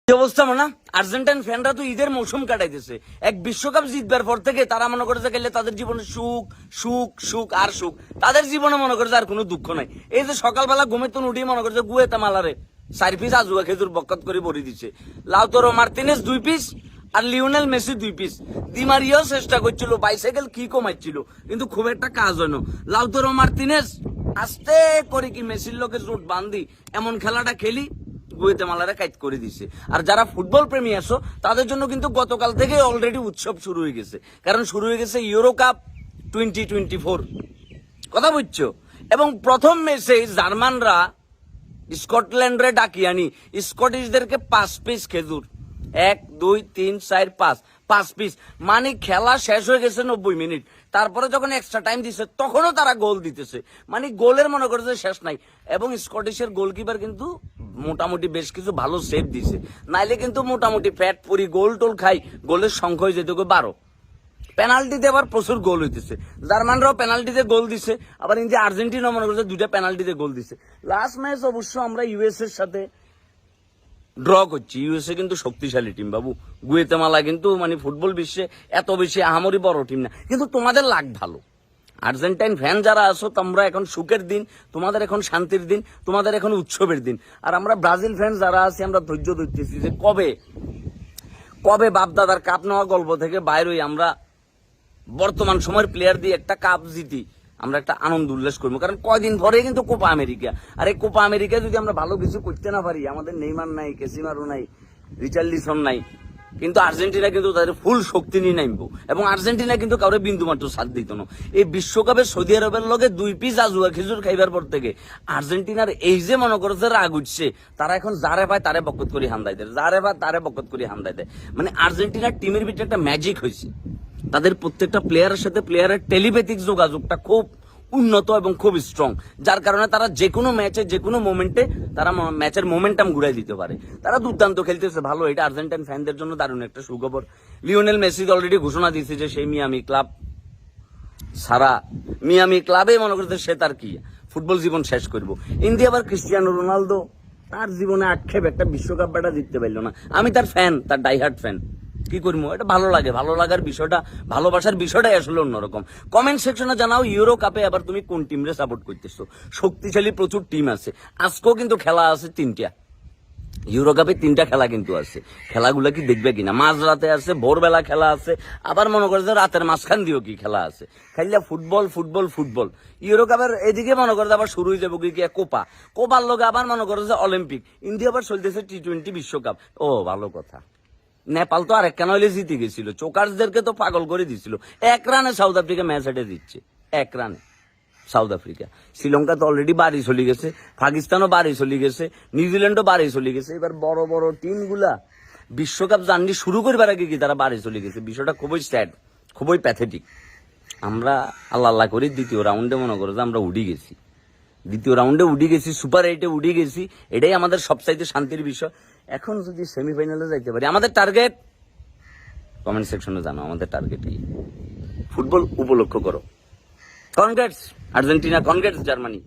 অবস্থা মানে আর্জেন্টাইন ফ্যানরা তো ঈদের মৌসুম কাটাইতেছে। এক বিশ্বকাপ জিতবার পর থেকে তারা মনে করেছে গেলে তাদের জীবনে সুখ সুখ সুখ আর সুখ, তাদের জীবনে মনে করেছে আর কোনো দুঃখ নাই। এই যে সকালবেলা ঘুমে তো উঠিয়ে মনে করেছে গুয়েতে মালারে 4 পিস আজুয়া খেজুর বকত করে ভরি দিচ্ছে, লাউতারো মার্টিনেজ 2 পিস আর লিওনেল মেসি 2 পিস। দিমারিয়াও চেষ্টা করছিল, বাইসাইকেল কি কমাইছিল, কিন্তু খুব একটা কাজ হয় না। লাউতারো মার্টিনেজ আস্তে করে কি মেসির লোকে জোট বান্ধি এমন খেলাটা খেলি গুয়েতেমালারা কাইট করে দিছে। আর যারা ফুটবল প্রেমী আছো তাদের জন্য কিন্তু গতকাল থেকে অলরেডি উৎসব শুরু হয়ে গেছে, কারণ শুরু হয়ে গেছে ইউরো কাপ 2024, কথা বুঝছো। এবং প্রথম ম্যাচে জার্মানরা স্কটল্যান্ডে ডাকি আনি স্কটিশদেরকে 5 পিস খেজুর, 1 2 3 4 5 পিস, মানে খেলা শেষ হয়ে গেছে 90 মিনিট। তারপরে যখন এক্সট্রা টাইম দিছে তখনও তারা গোল দিতেছে, মানে গোলের মনে করছে শেষ নাই। এবং স্কটিশের গোলকিপার কিন্তু মোটামুটি বেশ কিছু ভালো সেভ দিছে, নাইলে কিন্তু মোটামুটি ফ্যাট পুরি গোল টোল খাই, গোলের সংখ্যা হয়ে যেত 12। পেনাল্টিতে আবার প্রচুর গোল হইতেছে, জার্মানরাও পেনাল্টিতে গোল দিছে, আবার ইন্ডিয়া আর্জেন্টিনা মনে করছে 2টা পেনাল্টিতে গোল দিছে। লাস্ট ম্যাচ অবশ্য আমরা ইউএস এর সাথে ড্র করছি। ইউএসএ কিন্তু শক্তিশালী টিম বাবু, গুয়েতেমালা কিন্তু মানে ফুটবল বিশ্বে এত বেশি আহামরি বড় টিম না, কিন্তু তোমাদের লাগ ভালো। আর্জেন্টাইন ফ্যান যারা আছো তোমরা এখন সুখের দিন, তোমাদের এখন শান্তির দিন, তোমাদের এখন উৎসবের দিন। আর আমরা ব্রাজিল ফ্যান যারা আছি আমরা ধৈর্য ধরতেছি যে কবে কবে বাপদাদার কাপ নেওয়া গল্প থেকে বাইর হই, আমরা বর্তমান সময়ের প্লেয়ার দিয়ে একটা কাপ জিতি, আমরা একটা আনন্দ উল্লাস করবো। কারণ কয়দিন পরে কিন্তু কোপা আমেরিকা, আর এই কোপা আমেরিকায় যদি আমরা ভালো কিছু করতে না পারি, আমাদের নেইমার নাই, কেসিমারও নাই, রিচার্লিসন নাই, কিন্তু আর্জেন্টিনা কিন্তু তাদের ফুল শক্তি নিয়ে নামবো। এবং আর্জেন্টিনা কিন্তু কাউরে বিন্দু মাত্র সাথ দিত না। এই বিশ্বকাপে সৌদি আরবের লগে 2 পিস আজুয়া খেজুর খাইবার পর থেকে আর্জেন্টিনার এই যে মনে করছে রাগ উঠছে, তারা এখন যারে পায় তারে বকত করে হামদাই দেয়, যারে পায় তারে বকত করে হামদাই দেয়। মানে আর্জেন্টিনার টিমের ভিতরে একটা ম্যাজিক হয়েছে, তাদের প্রত্যেকটা প্লেয়ারের সাথে প্লেয়ারের টেলিপ্যাথিক যোগাযোগটা খুব উন্নত এবং খুব স্ট্রং, যার কারণে তারা যে কোনো ম্যাচে যে কোনো মোমেন্টে তারা ম্যাচের মোমেন্টাম ঘুরাই দিতে পারে। তারা দুর্দান্ত খেলতেছে, ভালো। এটা আর্জেন্টাইন ফ্যানদের জন্য দারুণ একটা সুখবর। লিওনেল মেসি অলরেডি ঘোষণা দিয়েছে যে সেই মিয়ামি ক্লাব সারা, মিয়ামি ক্লাবে মনে করতে সে তার কি ফুটবল জীবন শেষ করব। ইন্ডিয়া আবার ক্রিস্টিয়ানো রোনালদো তার জীবনে আক্ষেপ, একটা বিশ্বকাপ ব্যাটা জিততে পারলো না। আমি তার ফ্যান, তার ডাইহার্ট ফ্যান, কি করবো, এটা ভালো লাগে। ভালো লাগার বিষয়টা, ভালোবাসার বিষয়টাই আসলে অন্যরকম। কমেন্ট সেকশনে জানাও ইউরো কাপে আবার তুমি কোন টিমরে সাপোর্ট করতেছো। শক্তিশালী প্রচুর টিম আছে, আজকেও কিন্তু খেলা আছে 3টা, ইউরো কাপে 3টা খেলা কিন্তু আছে। খেলাগুলো কি দেখবে কিনা, মাঝরাতে আছে, ভোরবেলা খেলা আছে, আবার মনে করে যে রাতের মাঝখান দিয়েও কি খেলা আছে। খেললে ফুটবল ফুটবল ফুটবল। ইউরো কাপের এদিকে মনে করে আবার শুরু হয়ে যাবো কি কোপার লোকে, আবার মনে করে যে অলিম্পিক। ইন্ডিয়া আবার চলতেছে T20 বিশ্বকাপ। ও ভালো কথা। নেপাল তো আর একখানা হইলে জিতে গেছিল, চোকার্সদেরকে তো পাগল করে দিছিল। 1 রানে সাউথ আফ্রিকা ম্যাচ হেঁটে দিচ্ছে, 1 রানে সাউথ আফ্রিকা। শ্রীলঙ্কা তো অলরেডি বাড়ি চলে গেছে, পাকিস্তানও বাড়ি চলে গেছে, নিউজিল্যান্ডও বাড়ি চলে গেছে। এবার বড় বড় টিমগুলা বিশ্বকাপ জার্নি শুরু করবার আগে কি তারা বাড়ি চলে গেছে। বিষয়টা খুবই স্যাড, খুবই প্যাথেটিক। আমরা আল্লাহ আল্লাহ করে দ্বিতীয় রাউন্ডে মনে করো যে আমরা উঠে গেছি, দ্বিতীয় রাউন্ডে উঠে গেছি, সুপার 8-এ উঠে গেছি। এটাই আমাদের সবচাইতে শান্তির বিষয়। এখন যদি সেমিফাইনালে যাইতে পারি, আমাদের টার্গেট কমেন্ট সেকশনে জানাও আমাদের টার্গেট কি। ফুটবল উপলক্ষ করো। Congrats Argentina, congrats Germany.